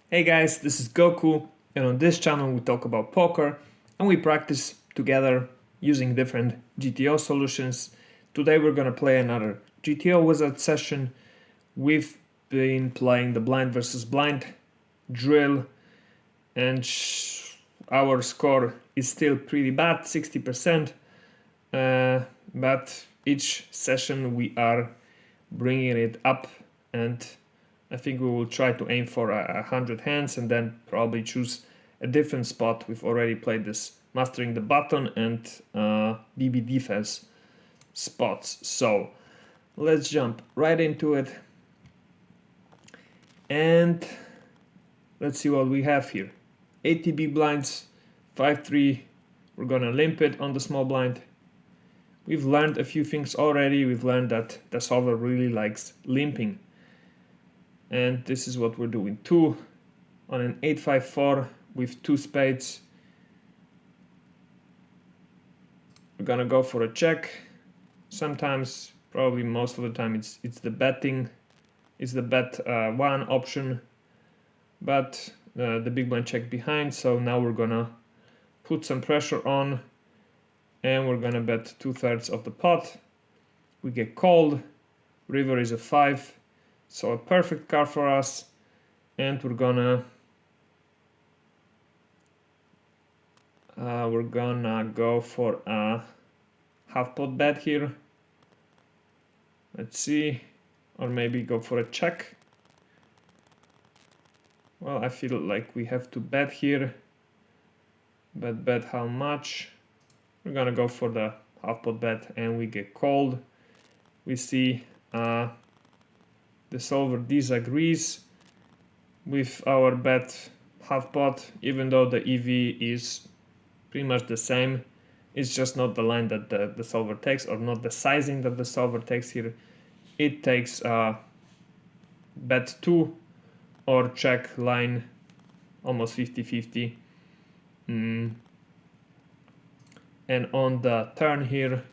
Hey guys, this is Goku, and on this channel we talk about poker and we practice together using different GTO solutions. Today we're gonna play another GTO Wizard session. We've been playing the blind versus blind drill, and our score is still pretty bad, 60%. But each session we are bringing it up, and I think we will try to aim for 100 hands and then probably choose a different spot. We've already played this mastering the button and BB defense spots. So let's jump right into it and let's see what we have here. 80 big blinds, 5-3. We're gonna limp it on the small blind. We've learned a few things already. We've learned that the solver really likes limping. And this is what we're doing. 2 on an 8-5-4 with 2 spades. We're gonna go for a check. Sometimes, probably most of the time, it's the betting. It's the bet one option, but the big blind check behind. So now we're gonna put some pressure on, and we're gonna bet 2/3 of the pot. We get called. River is a 5. So a perfect card for us, and we're gonna go for a half pot bet here. Let's see, or maybe go for a check. Well, I feel like we have to bet here, but bet how much? We're gonna go for the half pot bet, and we get called. We see the solver disagrees with our bet half pot, even though the EV is pretty much the same. It's just not the line that the solver takes, or not the sizing that the solver takes here. It takes bet 2 or check line, almost 50-50. And on the turn here,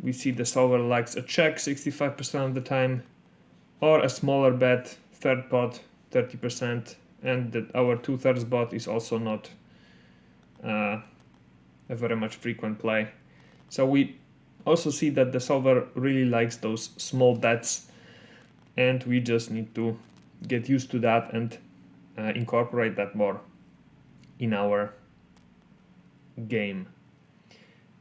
we see the solver likes a check 65% of the time, or a smaller bet, third pot 30%, and that our 2/3 bot is also not a very much frequent play. So we also see that the solver really likes those small bets, and we just need to get used to that and incorporate that more in our game.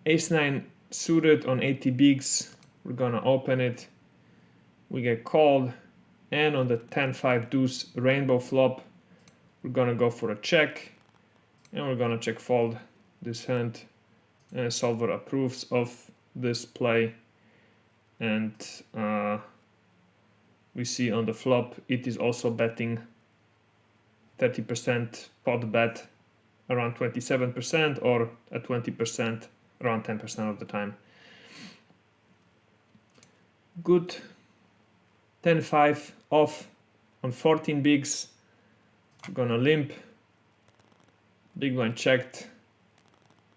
Ace-9 suited on 80 bigs. We're gonna open it. We get called, and on the 10-5 deuce rainbow flop, we're gonna go for a check, and we're gonna check fold this hand. Solver approves of this play, and we see on the flop it is also betting 30% pot bet, around 27%, or at 20%, around 10% of the time. Good. 10-5 off on 14 bigs. We're gonna limp. Big blind checked,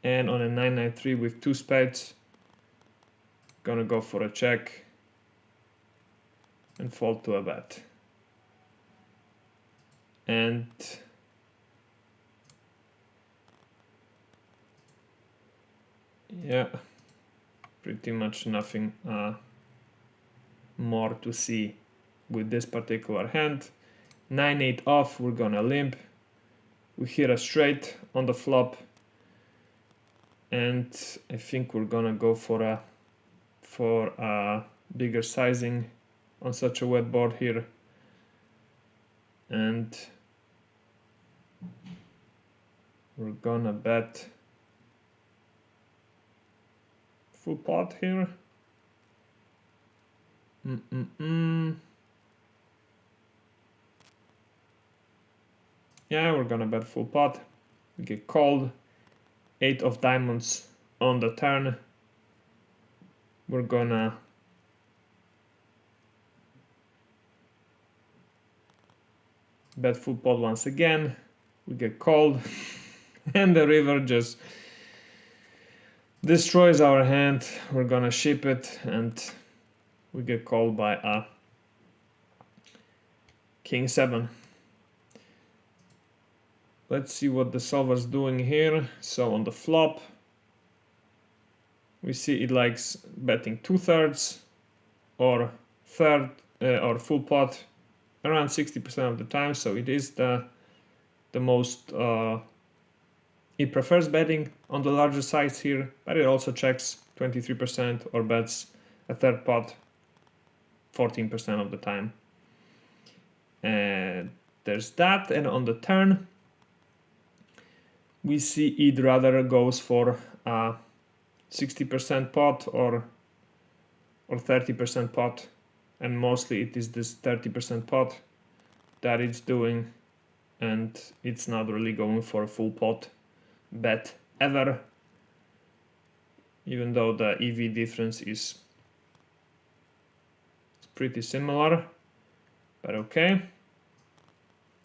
and on a 9-9-3 with 2 spades, gonna go for a check and fold to a bet. And yeah, pretty much nothing more to see with this particular hand. 9-8 off, we're gonna limp. We hit a straight on the flop, and I think we're gonna go for a bigger sizing on such a wet board here, and we're gonna bet full pot here. Yeah, we're gonna bet full pot. We get called. 8 of diamonds on the turn. We're gonna bet full pot once again. We get called, and the river just destroys our hand. We're gonna ship it, and we get called by a King 7. let's see what the solver's doing here. So on the flop, we see it likes betting 2/3 or third or full pot around 60% of the time. So it is the most, it prefers betting on the larger size here, but it also checks 23% or bets a third pot 14% of the time. And there's that. And on the turn, we see it rather goes for a 60% pot or 30% pot, and mostly it is this 30% pot that it's doing, and it's not really going for a full pot bet ever, even though the EV difference is pretty similar, but okay.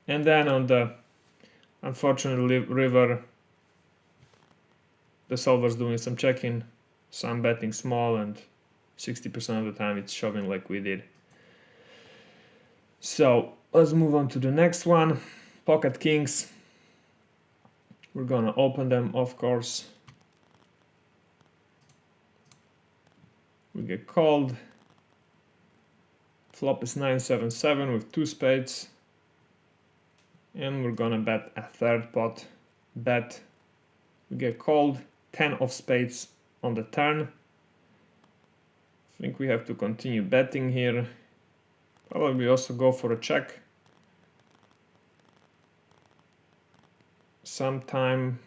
And then on the unfortunately river, the solver's doing some checking, so I'm betting small, and 60% of the time it's shoving like we did. So let's move on to the next one, pocket kings. We're gonna open them, of course. We get called. Flop is 9-7-7 with 2 spades. And we're gonna bet a third pot bet. We get called, 10 of spades on the turn. I think we have to continue betting here. Probably also go for a check. Sometime,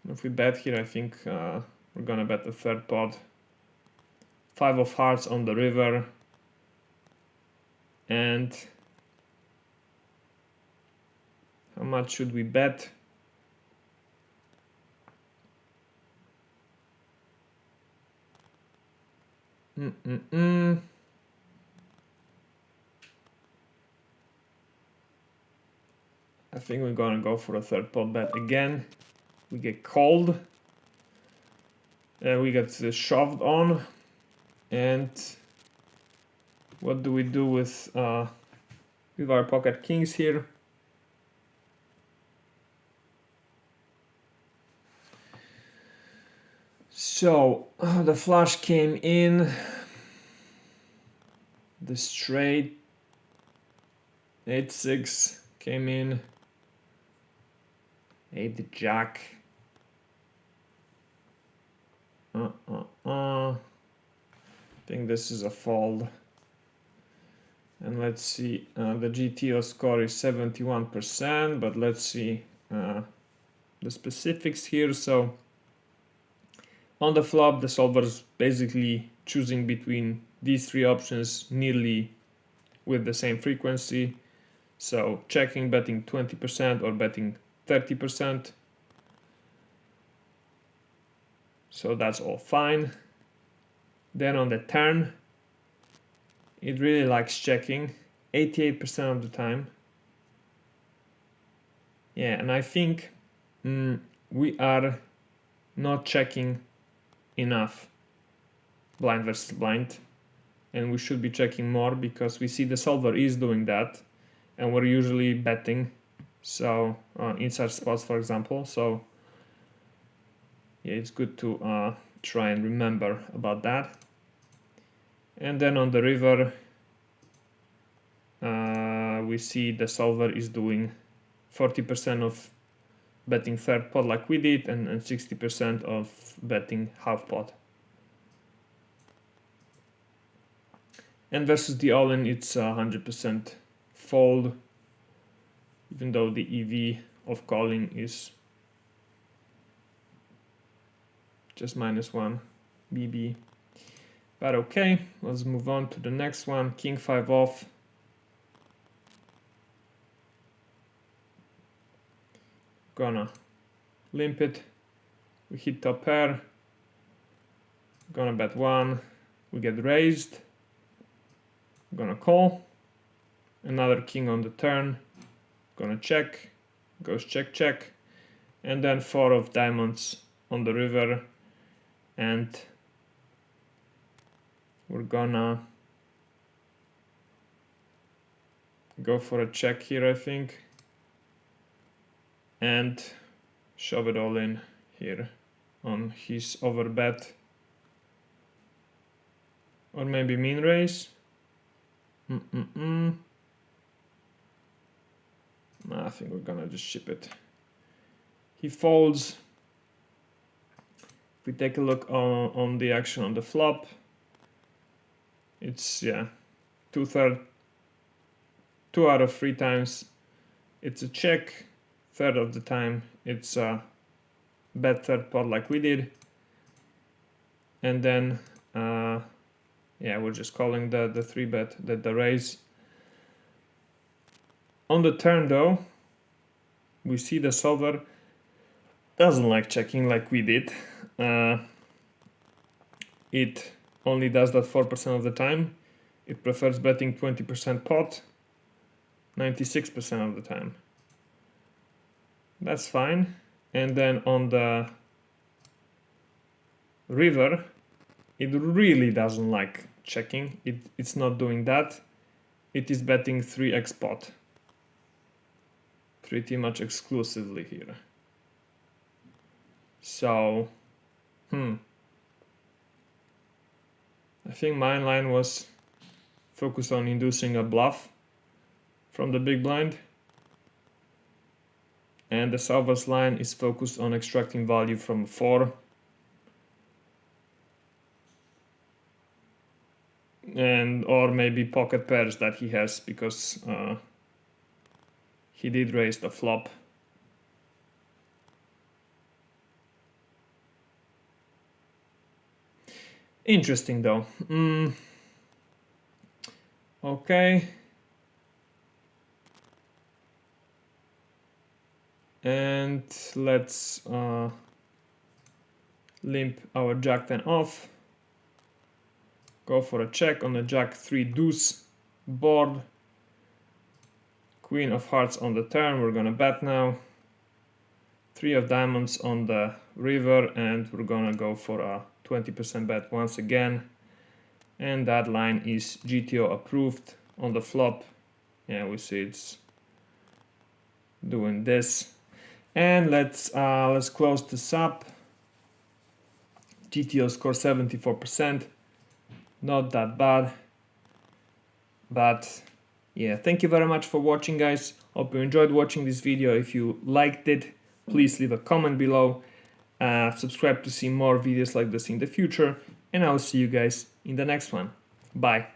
if we bet here, I think we're gonna bet the third pot. 5 of hearts on the river. And how much should we bet? I think we're gonna go for a third pot bet again. We get called. We get shoved on. And what do we do with our pocket kings here? So the flush came in, the straight 8-6 came in, 8 jack. I think this is a fold. And let's see, the GTO score is 71%, but let's see the specifics here. So on the flop, the solver's basically choosing between these 3 options nearly with the same frequency. So checking, betting 20% or betting 30%. So that's all fine. Then on the turn, it really likes checking 88% of the time. Yeah, and I think we are not checking enough blind versus blind, and we should be checking more because we see the solver is doing that, and we're usually betting, so in such spots, for example. So yeah, it's good to try and remember about that. And then on the river, we see the solver is doing 40% of betting third pot like we did, and 60% of betting half pot. And versus the all-in, it's 100% fold, even though the EV of calling is just -1 BB. But okay, let's move on to the next one. King 5 off. Gonna limp it. We hit top pair. Gonna bet 1. We get raised. Gonna call. Another king on the turn. Gonna check. Goes check, check. And then 4 of diamonds on the river. And we're gonna go for a check here, I think. and shove it all in here on his overbet, or maybe min raise. I think we're gonna just ship it. He folds. If we take a look on the action on the flop, it's 2 out of 3 times it's a check. Third of the time it's a bet third pot like we did, and then we're just calling the 3-bet, the raise. On the turn though, we see the solver doesn't like checking like we did. It only does that 4% of the time. It prefers betting 20% pot 96% of the time. That's fine. And then on the river, it really doesn't like checking. It's not doing that. It is betting 3x pot pretty much exclusively here. So I think my line was focused on inducing a bluff from the big blind, and the solver's line is focused on extracting value from 4. And or maybe pocket pairs that he has, because he did raise the flop. Interesting though. Okay. And let's limp our jack 10 off. Go for a check on the jack 3 deuce board. Queen of hearts on the turn. We're gonna bet now. 3 of diamonds on the river, and we're gonna go for a 20% bet once again. And that line is GTO approved on the flop. Yeah, we see it's doing this. And let's close this up. GTO score 74%. Not that bad. But yeah, thank you very much for watching, guys. Hope you enjoyed watching this video. If you liked it, please leave a comment below. Subscribe to see more videos like this in the future. And I'll see you guys in the next one. Bye.